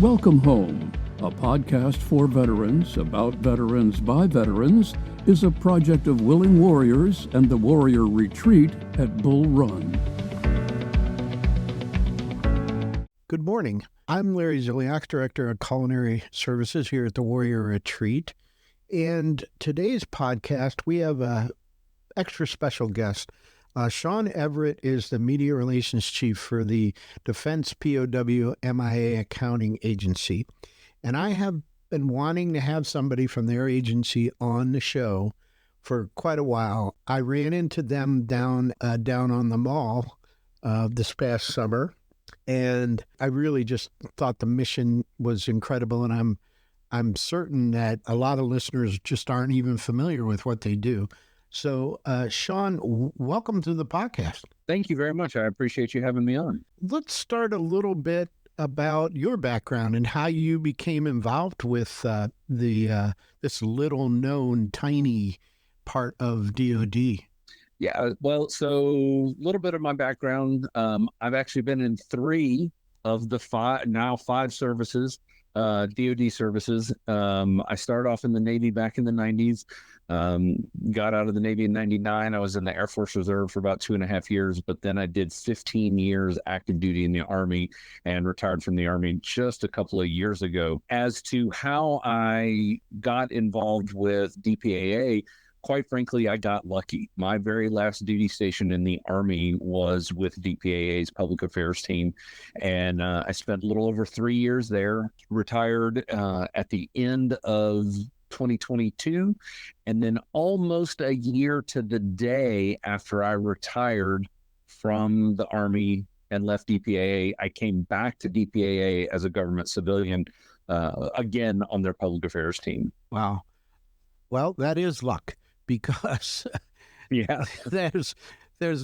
Welcome Home, a podcast for veterans, about veterans by veterans, is a project of Willing Warriors and the Warrior Retreat at Bull Run. Good morning. I'm Larry Ziliak, Director of Culinary Services here at the Warrior Retreat. And today's podcast, we have an extra special guest. Sean Everette is the Media Relations Chief for the Defense POW MIA Accounting Agency. And I have been wanting to have somebody from their agency on the show for quite a while. I ran into them down on the mall this past summer, and I really just thought the mission was incredible, and I'm certain that a lot of listeners just aren't even familiar with what they do. So, Sean, welcome to the podcast. Thank you very much. I appreciate you having me on. Let's start a little bit about your background and how you became involved with this little-known, tiny part of DoD. Yeah, well, so a little bit of my background. I've actually been in 3 of the 5 services, DoD services. I started off in the Navy back in the 90s. Got out of the Navy in 99. I was in the Air Force Reserve for about 2.5 years, but then I did 15 years active duty in the Army and retired from the Army just a couple of years ago. As to how I got involved with DPAA, quite frankly, I got lucky. My very last duty station in the Army was with DPAA's public affairs team, and I spent a little over 3 years there, retired at the end of 2022, and then almost a year to the day after I retired from the Army and left DPAA, I came back to DPAA as a government civilian, again on their public affairs team. Wow. Well, that is luck, because yeah, there's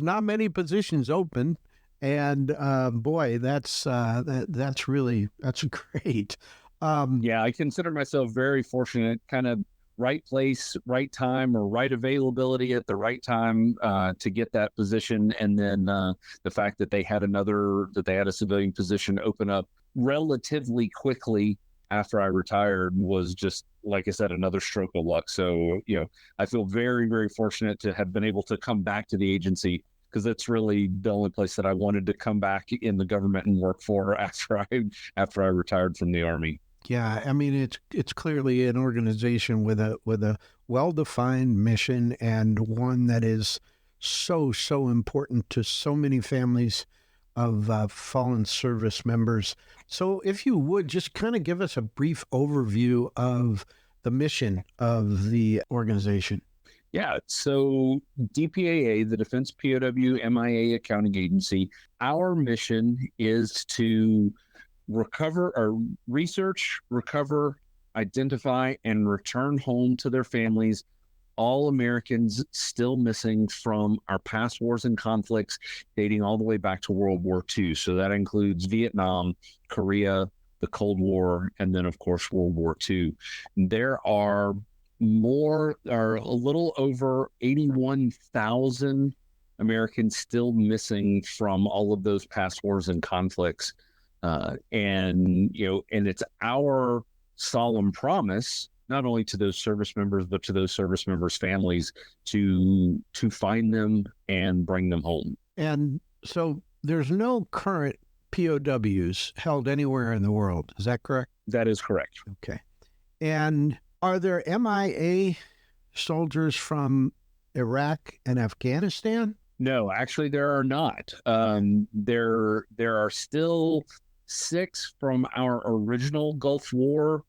not many positions open, and boy, that's great. Yeah, I consider myself very fortunate, kind of right place, right time, or right availability at the right time to get that position. And then the fact that they had a civilian position open up relatively quickly after I retired was just, like I said, another stroke of luck. So, I feel very, very fortunate to have been able to come back to the agency, because that's really the only place that I wanted to come back in the government and work for after I retired from the Army. Yeah, I mean, it's clearly an organization with a well-defined mission, and one that is so important to so many families of fallen service members. So if you would just kind of give us a brief overview of the mission of the organization. Yeah, so DPAA, the Defense POW MIA Accounting Agency, our mission is to research, recover, identify, and return home to their families all Americans still missing from our past wars and conflicts dating all the way back to World War II. So that includes Vietnam, Korea, the Cold War, and then, of course, World War II. There are a little over 81,000 Americans still missing from all of those past wars and conflicts. And it's our solemn promise, not only to those service members, but to those service members' families, to find them and bring them home. And so there's no current POWs held anywhere in the world. Is that correct? That is correct. Okay. And are there MIA soldiers from Iraq and Afghanistan? No, actually, there are not. There are still 6 from our original Gulf War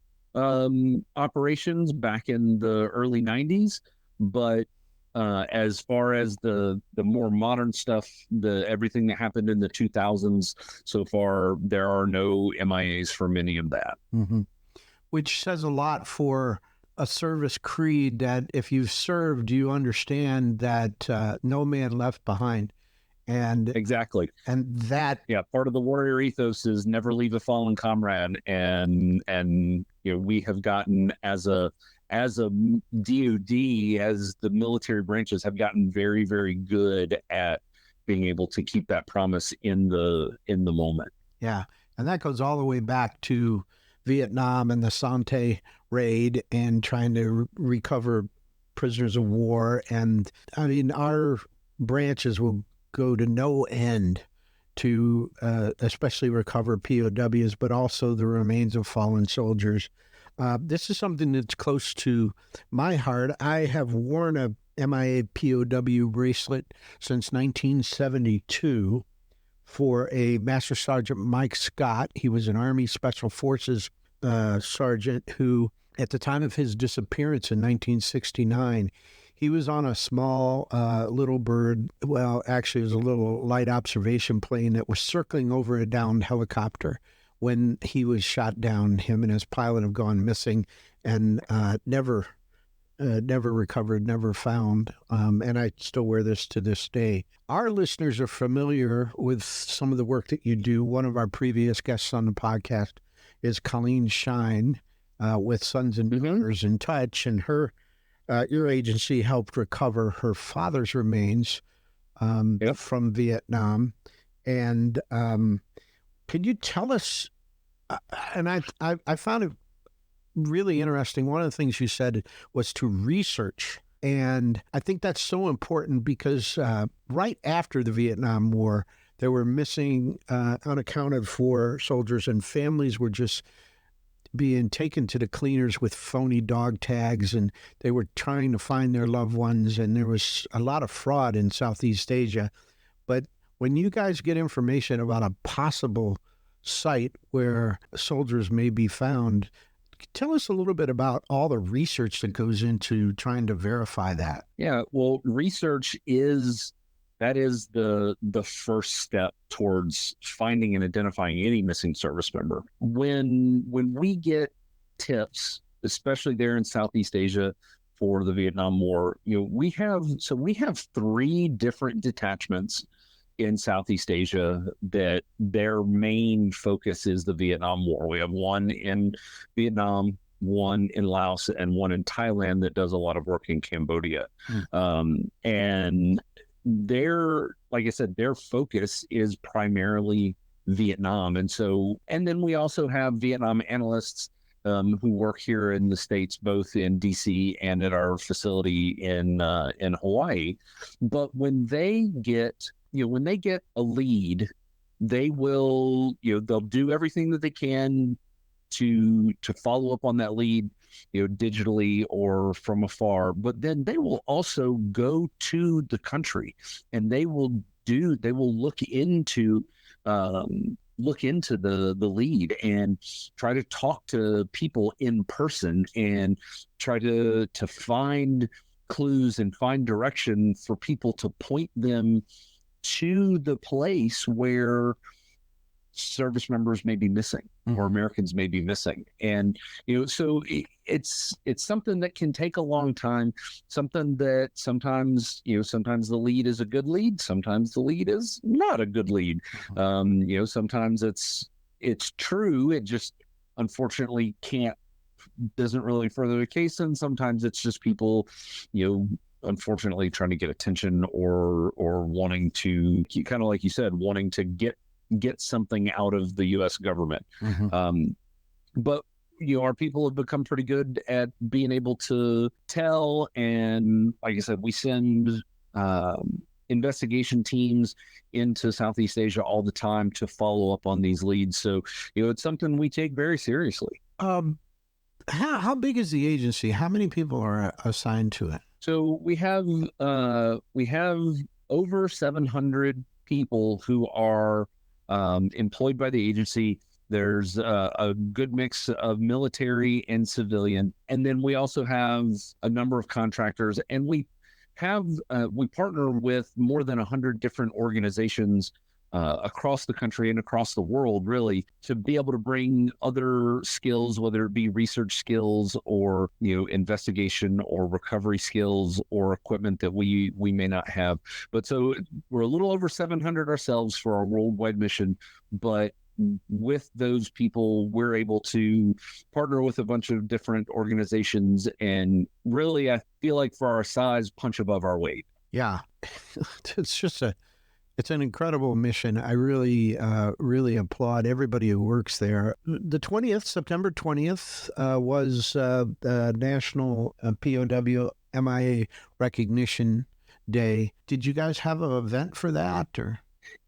operations back in the early 90s, but as far as the more modern stuff, everything that happened in the 2000s so far, there are no MIAs from any of that. Mm-hmm. Which says a lot for a service creed, that if you've served, you understand that no man left behind. And exactly. And that, part of the warrior ethos is never leave a fallen comrade. And we have gotten as a DoD, as the military branches have gotten very, very good at being able to keep that promise in the moment. Yeah. And that goes all the way back to Vietnam and the Sante raid and trying to recover prisoners of war. And I mean, our branches will go to no end to especially recover POWs, but also the remains of fallen soldiers. This is something that's close to my heart. I have worn a MIA POW bracelet since 1972 for a Master Sergeant Mike Scott. He was an Army Special Forces sergeant who, at the time of his disappearance in 1969, he was on a small little bird. Well, actually, it was a little light observation plane that was circling over a downed helicopter when he was shot down. Him and his pilot have gone missing and never recovered, never found. And I still wear this to this day. Our listeners are familiar with some of the work that you do. One of our previous guests on the podcast is Colleen Shine with Sons and Daughters in Touch, and your agency helped recover her father's remains from Vietnam. And could you tell us, and I found it really interesting. One of the things you said was to research. And I think that's so important because right after the Vietnam War, there were missing, unaccounted for soldiers, and families were just being taken to the cleaners with phony dog tags, and they were trying to find their loved ones. And there was a lot of fraud in Southeast Asia. But when you guys get information about a possible site where soldiers may be found, tell us a little bit about all the research that goes into trying to verify that. Yeah, well, research is the first step towards finding and identifying any missing service member. When we get tips, especially there in Southeast Asia for the Vietnam War, we have 3 different detachments in Southeast Asia that their main focus is the Vietnam War. We have one in Vietnam, one in Laos, and one in Thailand that does a lot of work in Cambodia. And like I said, their focus is primarily Vietnam. And then we also have Vietnam analysts who work here in the States, both in DC and at our facility in Hawaii. But when they get a lead, they will, they'll do everything that they can to follow up on that lead, digitally or from afar. But then they will also go to the country and they will look into the lead and try to talk to people in person and try to find clues and find direction for people to point them to the place where service members may be missing or Americans may be missing. And, so it's something that can take a long time, something that sometimes the lead is a good lead. Sometimes the lead is not a good lead. Sometimes it's true. It just unfortunately doesn't really further the case. And sometimes it's just people, unfortunately trying to get attention or wanting to, kind of like you said, wanting to get something out of the U.S. government. But our people have become pretty good at being able to tell. And like I said, we send investigation teams into Southeast Asia all the time to follow up on these leads. So, it's something we take very seriously. How big is the agency? How many people are assigned to it? So we have over 700 people who are employed by the agency. There's a good mix of military and civilian, and then we also have a number of contractors. And we partner with more than 100 different organizations across the country and across the world, really, to be able to bring other skills, whether it be research skills or investigation or recovery skills or equipment that we may not have. But so we're a little over 700 ourselves for our worldwide mission, but with those people, we're able to partner with a bunch of different organizations, and really, I feel like for our size, punch above our weight. Yeah, it's It's an incredible mission. I really, really applaud everybody who works there. The 20th, September 20th, was the National POW MIA Recognition Day. Did you guys have an event for that? Or?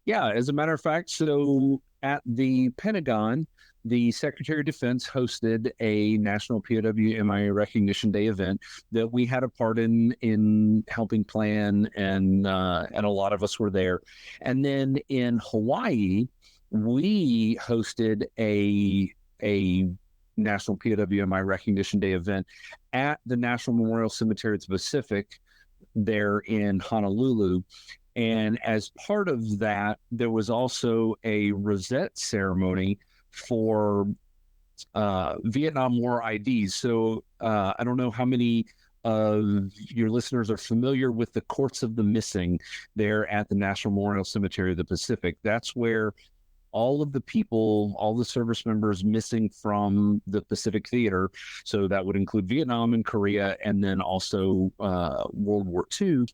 Yeah, as a matter of fact, so at the Pentagon, the Secretary of Defense hosted a National POW MIA Recognition Day event that we had a part in helping plan, and a lot of us were there. And then in Hawaii, we hosted a National POW MIA Recognition Day event at the National Memorial Cemetery of the Pacific there in Honolulu. And as part of that, there was also a rosette ceremony for Vietnam War IDs. So I don't know how many of your listeners are familiar with the Courts of the Missing there at the National Memorial Cemetery of the Pacific. That's where all of the people, all the service members missing from the Pacific Theater, so that would include Vietnam and Korea, and then also World War II,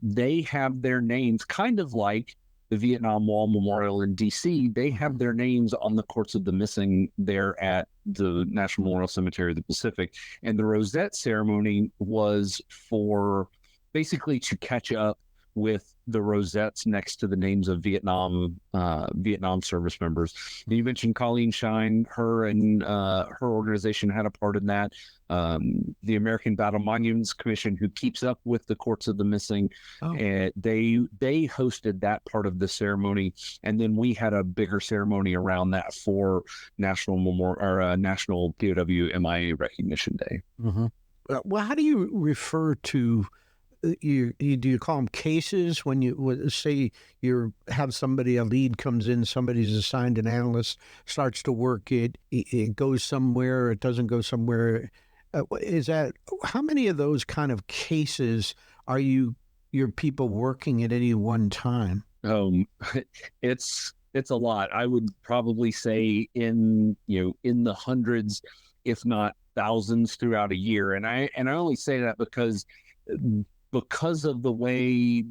they have their names, kind of like the Vietnam Wall Memorial in D.C., they have their names on the Courts of the Missing there at the National Memorial Cemetery of the Pacific. And the rosette ceremony was for basically to catch up with the rosettes next to the names of Vietnam service members. You mentioned Colleen Shine, her and her organization had a part in that. The American Battle Monuments Commission, who keeps up with the Courts of the Missing, and they hosted that part of the ceremony, and then we had a bigger ceremony around that for National POW MIA Recognition Day. Mm-hmm. Well, how do you refer to? Do you call them cases when you say you have somebody, a lead comes in, somebody's assigned an analyst, starts to work it goes somewhere, it doesn't go somewhere? Is that, how many of those kind of cases are your people working at any one time? It's a lot. I would probably say in the hundreds, if not thousands, throughout a year. And I only say that because of the way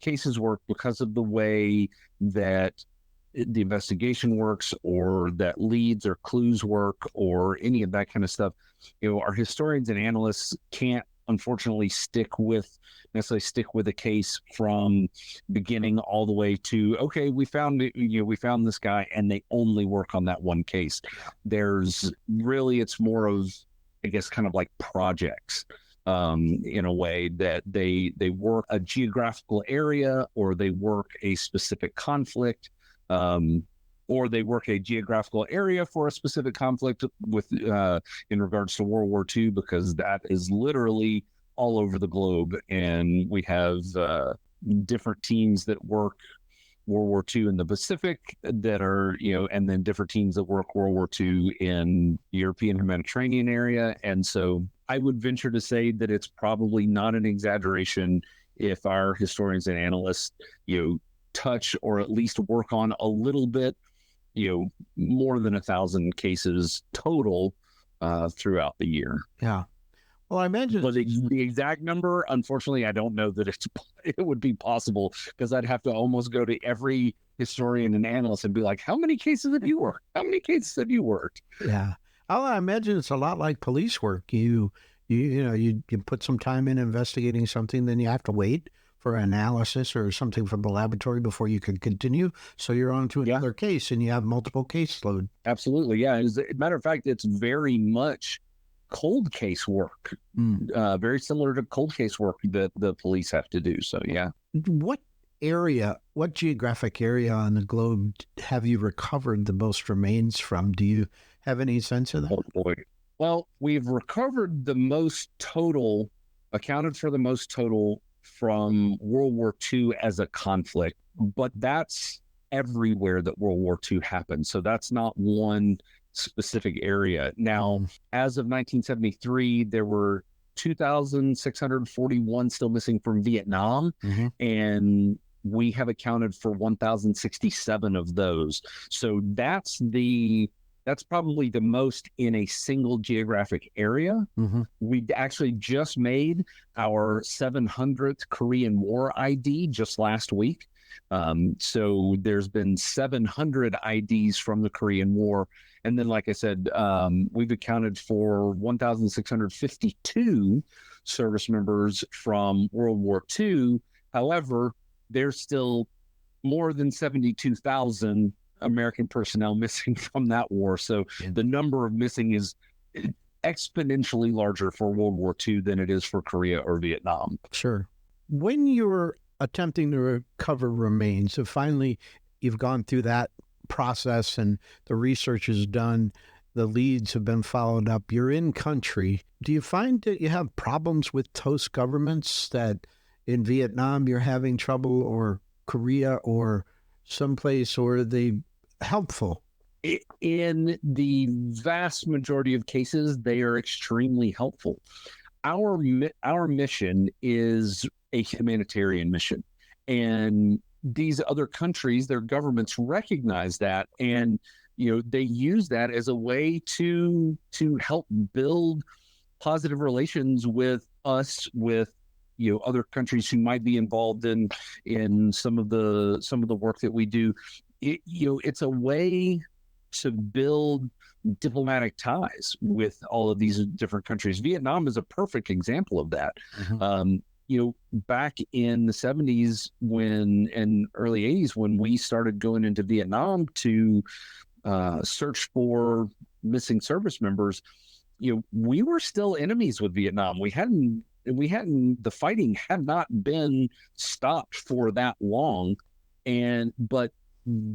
cases work, because of the way that the investigation works, or that leads or clues work, or any of that kind of stuff. Our historians and analysts can't, unfortunately, necessarily stick with a case from beginning all the way to, okay, we found it, we found this guy, and they only work on that one case. There's really, it's more of, I guess, kind of like projects. In a way that they work a geographical area, or they work a specific conflict, or they work a geographical area for a specific conflict with in regards to World War II, because that is literally all over the globe. And we have different teams that work World War II in the Pacific that are, and then different teams that work World War II in European and Mediterranean area. And so I would venture to say that it's probably not an exaggeration if our historians and analysts, touch or at least work on a little bit, more than 1,000 cases total throughout the year. Yeah. Well, I imagine, but the exact number, unfortunately, I don't know that it would be possible, because I'd have to almost go to every historian and analyst and be like, how many cases have you worked? How many cases have you worked? Yeah. I imagine it's a lot like police work. You put some time in investigating something, then you have to wait for analysis or something from the laboratory before you can continue. So you're on to another case, and you have multiple caseload. Absolutely. Yeah. As a matter of fact, it's very much cold case work, very similar to cold case work that the police have to do. So, yeah. What geographic area on the globe have you recovered the most remains from? Do you have any sense of that? Oh, boy. Well, we've recovered the most total, accounted for the most total from World War II as a conflict, but that's everywhere that World War II happened. So that's not one specific area. Now, as of 1973, there were 2,641 still missing from Vietnam, and we have accounted for 1,067 of those. So that's the That's probably the most in a single geographic area. Mm-hmm. We actually just made our 700th Korean War ID just last week. So there's been 700 IDs from the Korean War. And then, like I said, we've accounted for 1,652 service members from World War II. However, there's still more than 72,000 American personnel missing from that war. So the number of missing is exponentially larger for World War II than it is for Korea or Vietnam. Sure. When you're attempting to recover remains, so finally you've gone through that process and the research is done, the leads have been followed up, you're in country. Do you find that you have problems with host governments, that in Vietnam you're having trouble, or Korea or someplace, or are they helpful? In the vast majority of cases, they are extremely helpful. Our mission is a humanitarian mission, and these other countries, their governments recognize that, and they use that as a way to help build positive relations with us, with other countries who might be involved in some of the work that we do. It's a way to build diplomatic ties with all of these different countries. Vietnam is a perfect example of that. Mm-hmm. Back in the 70s and early 80s, when we started going into Vietnam to search for missing service members, we were still enemies with Vietnam. The fighting had not been stopped for that long. But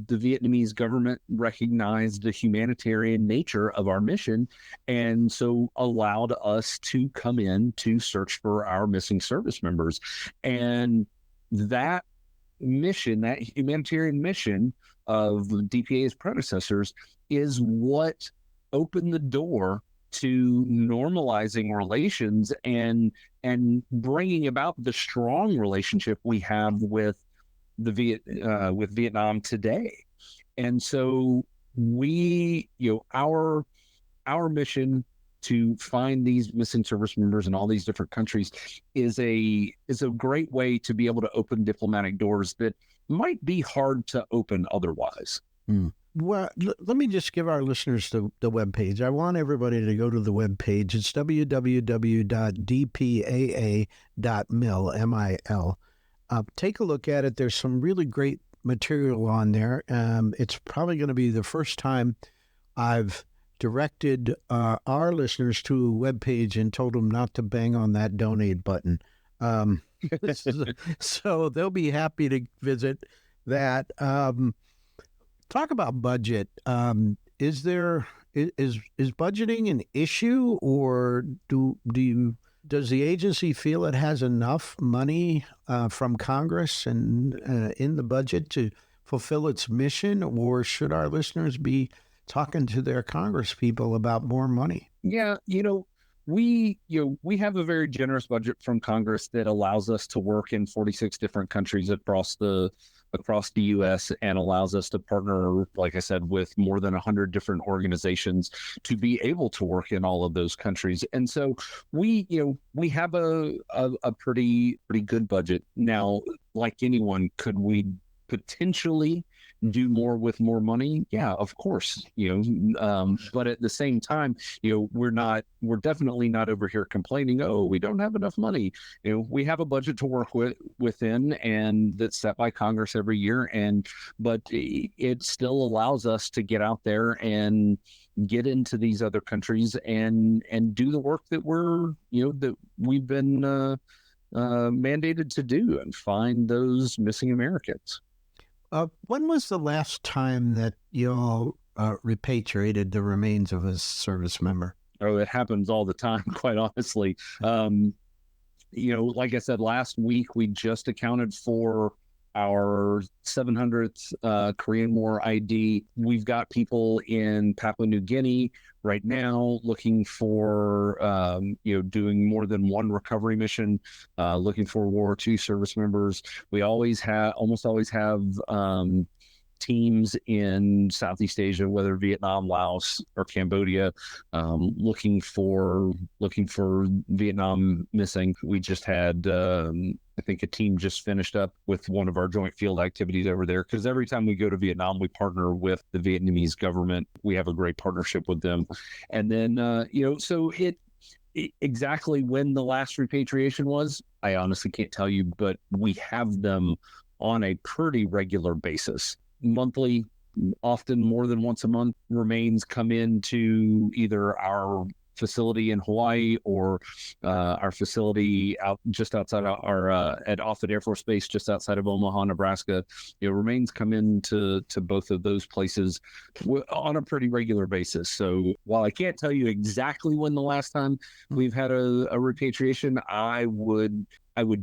the Vietnamese government recognized the humanitarian nature of our mission, and so allowed us to come in to search for our missing service members. And that mission, that humanitarian mission of DPAA's predecessors, is what opened the door to normalizing relations and bringing about the strong relationship we have with Vietnam today. And so our mission to find these missing service members in all these different countries is a great way to be able to open diplomatic doors that might be hard to open otherwise. Well, let me just give our listeners the webpage. I want everybody to go to the webpage. It's www.dpaa.mil, M-I-L. Take a look at it. There's some really great material on there. It's probably going to be the first time I've directed our listeners to a webpage and told them not to bang on that donate button. So they'll be happy to visit that. Talk about budget. Is budgeting an issue, or does the agency feel it has enough money from Congress and in the budget to fulfill its mission, or should our listeners be talking to their Congress people about more money? Yeah, we have a very generous budget from Congress that allows us to work in 46 different countries across the U.S. and allows us to partner, like I said, with more than 100 different organizations to be able to work in all of those countries. And so we have a pretty good budget. Now, like anyone, could we potentially do more with more money? Yeah, of course. But at the same time, we're definitely not over here complaining, oh, we don't have enough money. We have a budget to work within, and that's set by Congress every year. But it still allows us to get out there and get into these other countries and do the work that that we've been mandated to do, and find those missing Americans. When was the last time that you all repatriated the remains of a service member? Oh, it happens all the time, quite honestly. Like I said, last week, we just accounted for our 700th Korean War ID. We've got people in Papua New Guinea right now looking for, doing more than one recovery mission, looking for World War II service members. We almost always have teams in Southeast Asia, whether Vietnam, Laos, or Cambodia, looking for Vietnam missing. We just had, I think, a team just finished up with one of our joint field activities over there, because every time we go to Vietnam, we partner with the Vietnamese government. We have a great partnership with them. And then, so exactly when the last repatriation was, I honestly can't tell you, but we have them on a pretty regular basis. Monthly, often more than once a month, remains come into either our facility in Hawaii or our facility just outside our at Offutt Air Force Base, just outside of Omaha, Nebraska. Remains come into both of those places on a pretty regular basis. So while I can't tell you exactly when the last time we've had a repatriation, I would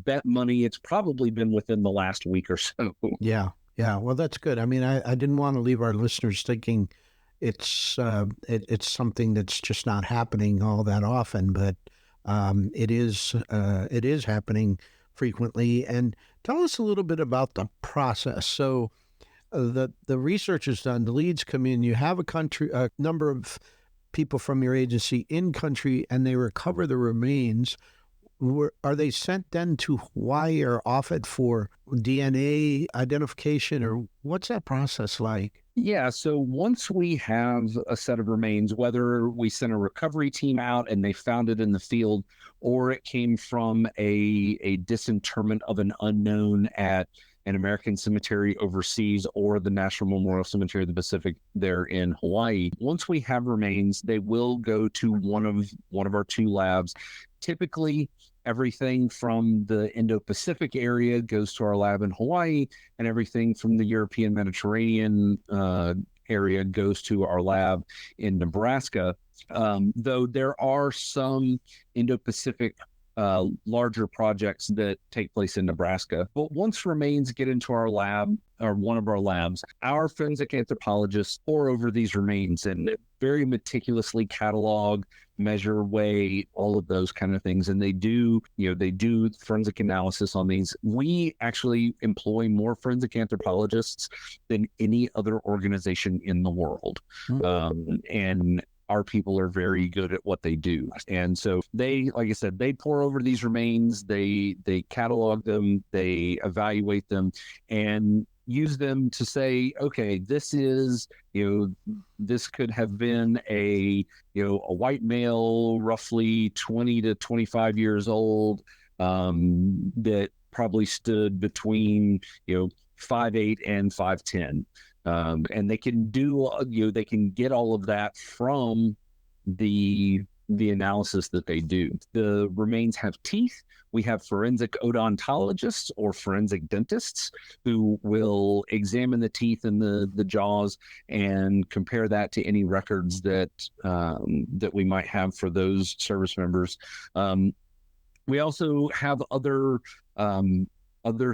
bet money it's probably been within the last week or so. Yeah. Well, that's good. I mean, I didn't want to leave our listeners thinking it's something that's just not happening all that often, but it is happening frequently. And tell us a little bit about the process. So the research is done, the leads come in, you have a number of people from your agency in country, and they recover the remains. Are they sent then to Hawaii or Offutt for DNA identification, or what's that process like? Yeah, so once we have a set of remains, whether we send a recovery team out and they found it in the field, or it came from a disinterment of an unknown at an American cemetery overseas or the National Memorial Cemetery of the Pacific there in Hawaii, once we have remains, they will go to one of our two labs. Typically, everything from the Indo-Pacific area goes to our lab in Hawaii, and everything from the European Mediterranean area goes to our lab in Nebraska. Though there are some Indo-Pacific larger projects that take place in Nebraska. But once remains get into our lab, or one of our labs, our forensic anthropologists pore over these remains and very meticulously catalog, measure, weigh, all of those kind of things. And they do forensic analysis on these. We actually employ more forensic anthropologists than any other organization in the world. And our people are very good at what they do. And so they, like I said, they pore over these remains, they catalog them, they evaluate them, and use them to say, okay, this is, this could have been a white male, roughly 20 to 25 years old, that probably stood between, 5'8" and 5'10". And they can they can get all of that from the analysis that they do. The remains have teeth. We have forensic odontologists or forensic dentists who will examine the teeth and the jaws and compare that to any records that we might have for those service members. We also have other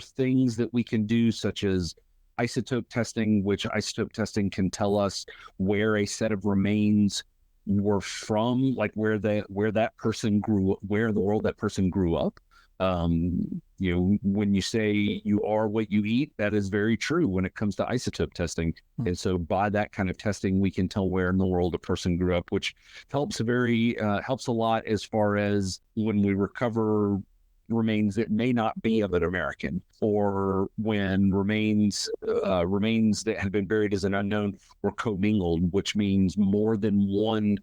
things that we can do, such as isotope testing, which isotope testing can tell us where a set of remains were from, like where in the world that person grew up. When you say you are what you eat, that is very true when it comes to isotope testing. And so by that kind of testing, we can tell where in the world a person grew up, which helps a lot as far as when we recover remains that may not be of an American, or when remains that have been buried as an unknown were commingled, which means more than one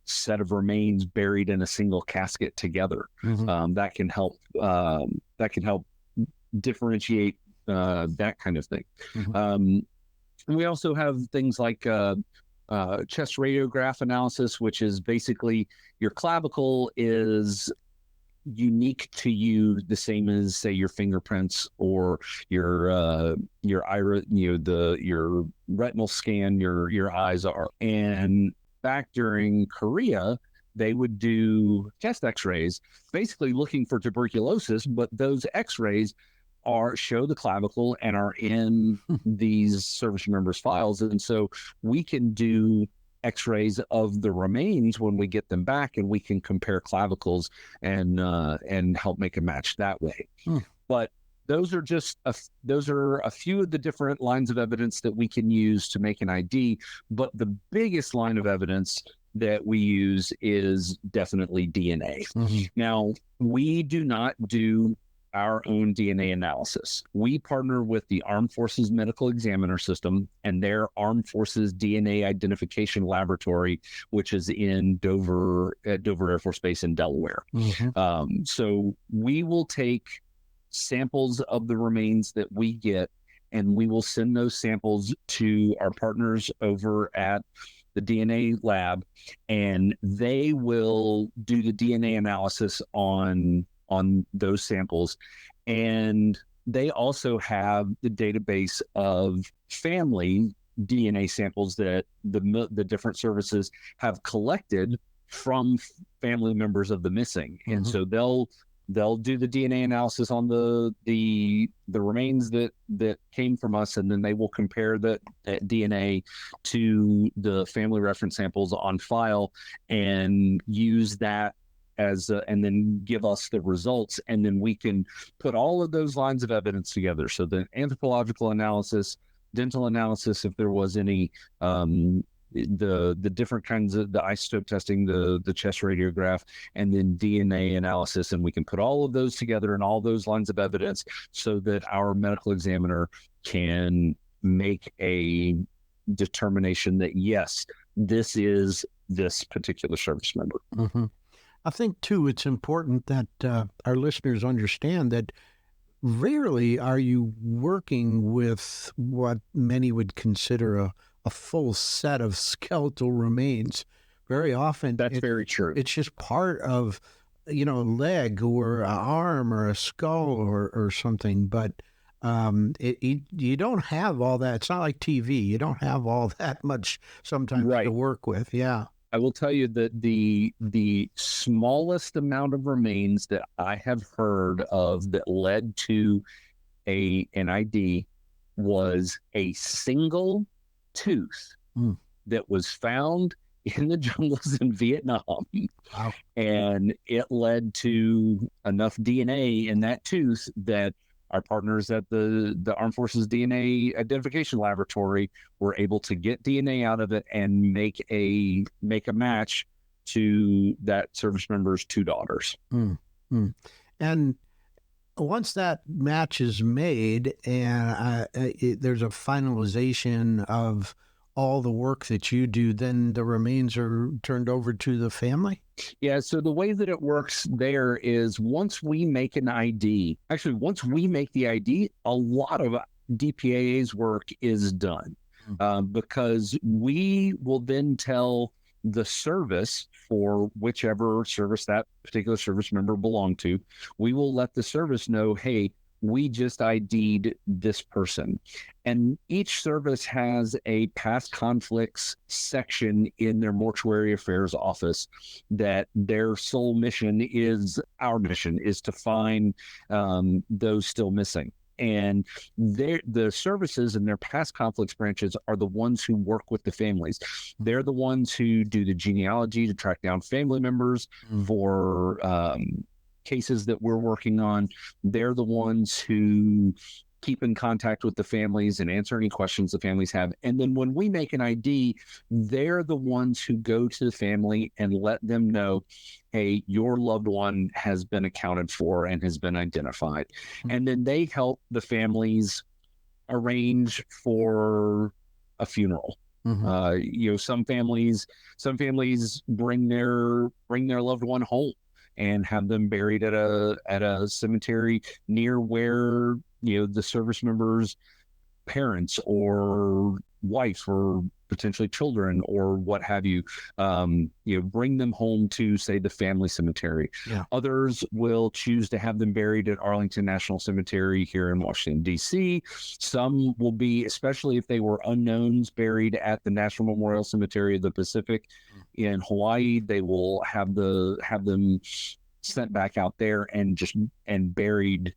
set of remains buried in a single casket together. That can help differentiate that kind of thing. And we also have things like chest radiograph analysis, which is basically your clavicle is unique to you, the same as, say, your fingerprints or your iris, your retinal scan, your eyes are. And back during Korea, they would do chest x-rays, basically looking for tuberculosis, but those x-rays show the clavicle and are in these service members' files. And so we can do x-rays of the remains when we get them back, and we can compare clavicles and help make a match that way. But those are a few of the different lines of evidence that we can use to make an ID. But the biggest line of evidence that we use is definitely DNA. Mm-hmm. Now, we do not do our own DNA analysis. We partner with the Armed Forces Medical Examiner System and their Armed Forces DNA Identification Laboratory, which is in Dover Air Force Base in Delaware. Mm-hmm. So we will take samples of the remains that we get, and we will send those samples to our partners over at the DNA lab, and they will do the DNA analysis on those samples. And they also have the database of family DNA samples that the different services have collected from family members of the missing. Mm-hmm. And so they'll do the DNA analysis on the remains that came from us, and then they will compare that DNA to the family reference samples on file and use that and then give us the results, and then we can put all of those lines of evidence together. So the anthropological analysis, dental analysis, if there was any, the different kinds of the isotope testing, the chest radiograph, and then DNA analysis, and we can put all of those together and all those lines of evidence so that our medical examiner can make a determination that yes, this is this particular service member. Mm-hmm. I think, too, it's important that our listeners understand that rarely are you working with what many would consider a full set of skeletal remains. Very often, that's very true. It's just part of, a leg or an arm or a skull or something. But you don't have all that. It's not like TV. You don't have all that much sometimes to work with. Yeah. I will tell you that the smallest amount of remains that I have heard of that led to an ID was a single tooth that was found in the jungles in Vietnam. Wow. And it led to enough DNA in that tooth that our partners at the Armed Forces DNA Identification Laboratory were able to get DNA out of it and make a match to that service member's two daughters. Mm-hmm. And once that match is made and there's a finalization of all the work that you do, then the remains are turned over to the family? Yeah, so the way that it works there is once we make the ID, a lot of DPAA's work is done because we will then tell the service for whichever service that particular service member belonged to, we will let the service know, hey, we just ID'd this person. And each service has a past conflicts section in their mortuary affairs office that their sole mission is, our mission is to find those still missing. And the services in their past conflicts branches are the ones who work with the families. They're the ones who do the genealogy to track down family members for cases that we're working on. They're the ones who keep in contact with the families and answer any questions the families have. And then when we make an ID, they're the ones who go to the family and let them know, hey, your loved one has been accounted for and has been identified. And then they help the families arrange for a funeral. Some families bring their loved one home and have them buried at a cemetery near where the service member's parents or wife or potentially children or what have you, bring them home to, say, the family cemetery. Yeah. Others will choose to have them buried at Arlington National Cemetery here in Washington, D.C. Some will be, especially if they were unknowns, buried at the National Memorial Cemetery of the Pacific in Hawaii. They will have them sent back out there and buried,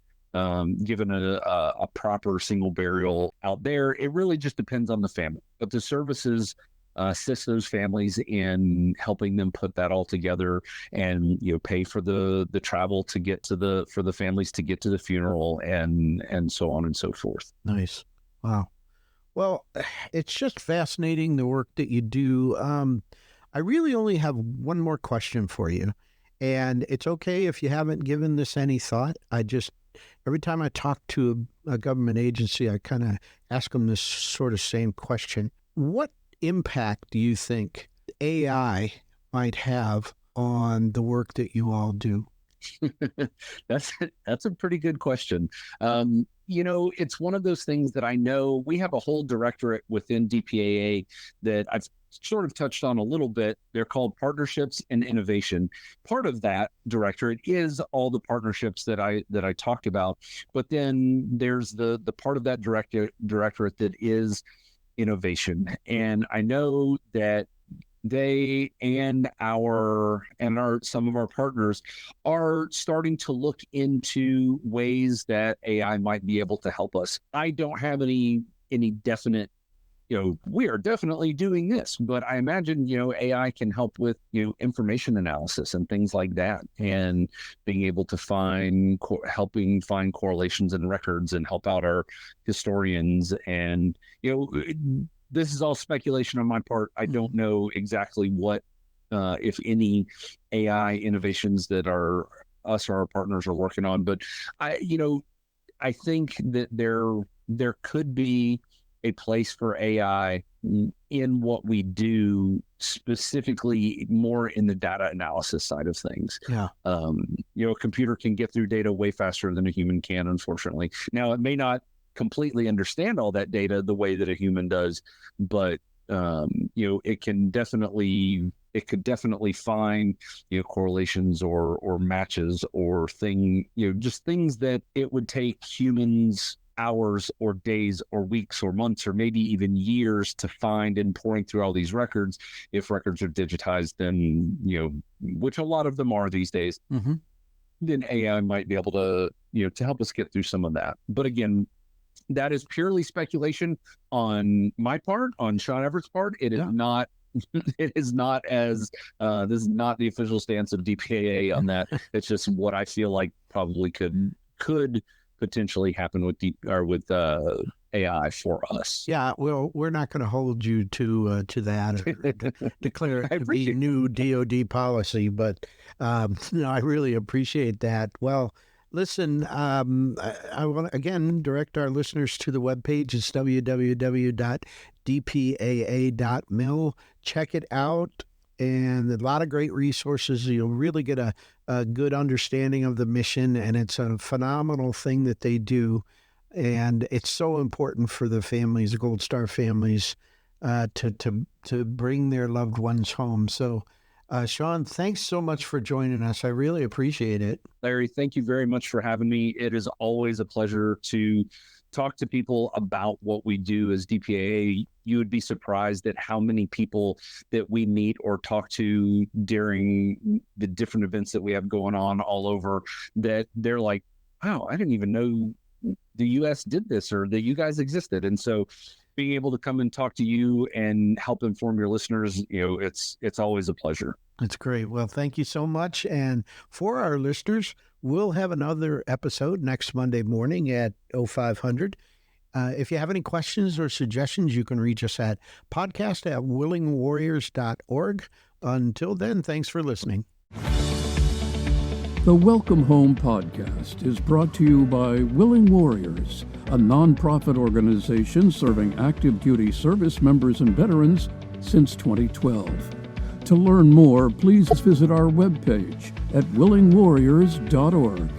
given a proper single burial out there. It really just depends on the family, but the services assist those families in helping them put that all together, and pay for the travel to get to for the families to get to the funeral, and so on and so forth. Nice. Wow. Well, it's just fascinating, the work that you do. I really only have one more question for you, and it's okay if you haven't given this any thought. Every time I talk to a government agency, I kind of ask them this sort of same question. What impact do you think AI might have on the work that you all do? That's a pretty good question. It's one of those things that I know we have a whole directorate within DPAA that I've sort of touched on a little bit. They're called Partnerships and Innovation. Part of that directorate is all the partnerships that I talked about, but then there's the part of that directorate that is innovation. And I know that they and some of our partners are starting to look into ways that AI might be able to help us. I don't have any definite, we are definitely doing this, but I imagine, AI can help with, information analysis and things like that, and being able to helping find correlations in records and help out our historians. And, this is all speculation on my part. I don't know exactly what, if any, AI innovations that us or our partners are working on. But I think that there could be a place for AI in what we do, specifically more in the data analysis side of things. Yeah. A computer can get through data way faster than a human can, unfortunately. Now, it may not completely understand all that data the way that a human does, but it could definitely find correlations or matches or just things that it would take humans hours or days or weeks or months or maybe even years to find, and pouring through all these records. If records are digitized, then which a lot of them are these days, then AI might be able to to help us get through some of that. But again, that is purely speculation on my part, on Sean Everette's part. It is not. It is not as this is not the official stance of DPAA on that. It's just what I feel like probably could potentially happen with AI for us. Yeah, well, we're not going to hold you to that or declare it to be new DoD policy, but I really appreciate that. Well, listen, I want to, again, direct our listeners to the webpage. It's www.dpaa.mil. Check it out, and a lot of great resources. You'll really get a good understanding of the mission, and it's a phenomenal thing that they do, and it's so important for the families, the Gold Star families, to bring their loved ones home. So, Sean, thanks so much for joining us. I really appreciate it. Larry, thank you very much for having me. It is always a pleasure to talk to people about what we do as DPAA. You would be surprised at how many people that we meet or talk to during the different events that we have going on all over, that they're like, wow, I didn't even know the U.S. did this or that you guys existed. And so being able to come and talk to you and help inform your listeners, it's always a pleasure. That's great. Well, thank you so much. And for our listeners, we'll have another episode next Monday morning at 0500. If you have any questions or suggestions, you can reach us at podcast@willingwarriors.org. Until then, thanks for listening. The Welcome Home podcast is brought to you by Willing Warriors, a nonprofit organization serving active duty service members and veterans since 2012. To learn more, please visit our webpage at willingwarriors.org.